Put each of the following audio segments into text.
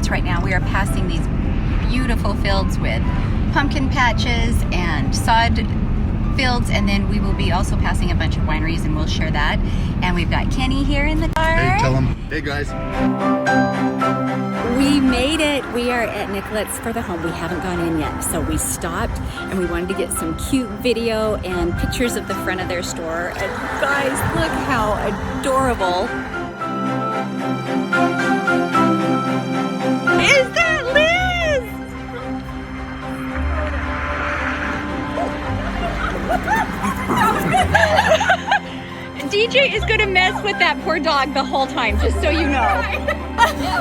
fields right now. We are passing these beautiful fields with pumpkin patches and sod fields, and then we will be also passing a bunch of wineries, and we'll share that. And we've got Kenny here in the car. Hey, tell him. Hey, guys. We made it. We are at Nicolette's for the home. We haven't gone in yet, so we stopped and we wanted to get some cute video and pictures of the front of their store. And guys, look how adorable. Is that Liz? DJ is going to mess with that poor dog the whole time, just so you know.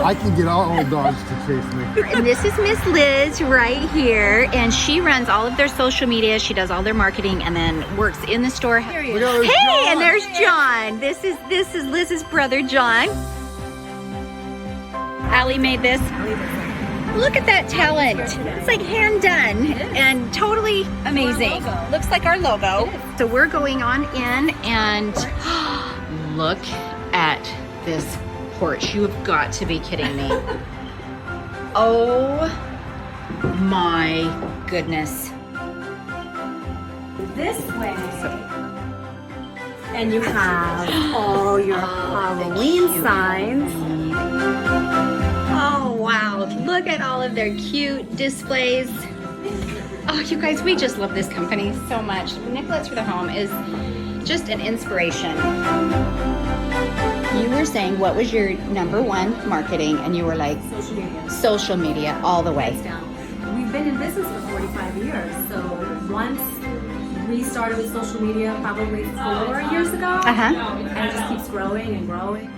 I can get all dogs to chase me. And this is Miss Liz right here, and she runs all of their social media. She does all their marketing and then works in the store. Hey, and there's John. This is Liz's brother, John. Allie made this. Look at that talent. It's like hand done and totally amazing. Looks like our logo. So we're going on in and look at this porch. You have got to be kidding me. Oh my goodness. This way. And you have all your Halloween signs. Oh wow, look at all of their cute displays. Oh, you guys, we just love this company so much. Nicolette's for the Home is just an inspiration. You were saying what was your #1 marketing, and you were like Social media. social media all the way. We've been in business for 45 years, so once we started with social media probably 4 years ago, and it just keeps growing and growing.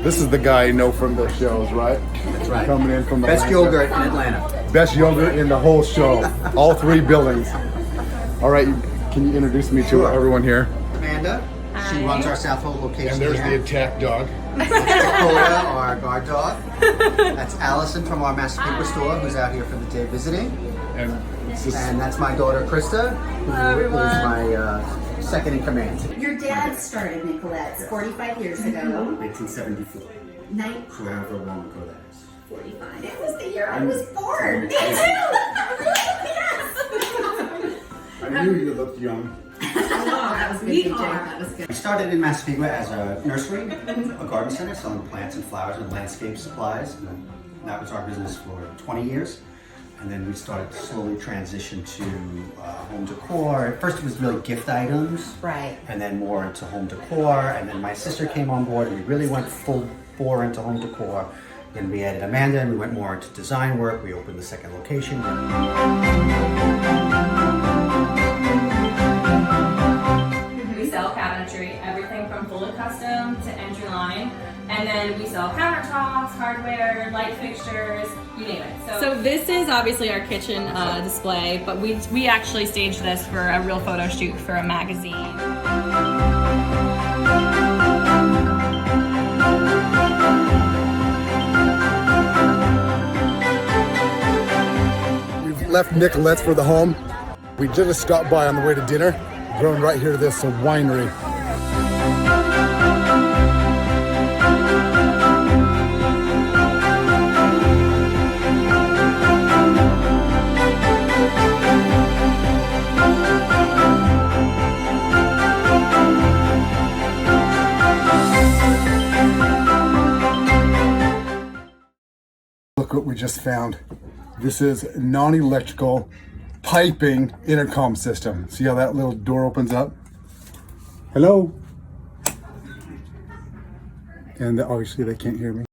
This is the guy you know from the shows, right? That's right. Coming in from Best Atlanta. yogurt in Atlanta. Best yogurt in the whole show. All 3 buildings. All right, can you introduce me to Sure. everyone here? Amanda, she runs our Southold location And there's here. the attack dog. Dakota, our guard dog. That's Allison from our Massapequa store, who's out here for the day visiting. And it's just, And that's my daughter, Krista, who is my second in command. Your dad started Nicolette's 45 years ago. 1974. However long ago that is. 45. It was the year I was born. Me too. I knew you looked young. We started in Massapequa as a nursery, a garden center, selling plants and flowers and landscape supplies. And that was our business for 20 years. And then we started to slowly transition to home decor. At first it was really gift items. Right. And then more into home decor. And then my sister came on board and we really went full bore into home decor. Then we added Amanda and we went more into design work. We opened the second location. We sell cabinetry, everything from fully custom to entry line. And then we sell countertops, hardware, light fixtures, you name it. So this is obviously our kitchen display, but we actually staged this for a real photo shoot for a magazine. We've left Nicolette's for the Home. We just stopped by on the way to dinner. Going right here to this winery. Look what we just found. This is non-electrical piping intercom system. See how that little door opens up? Hello? And obviously they can't hear me.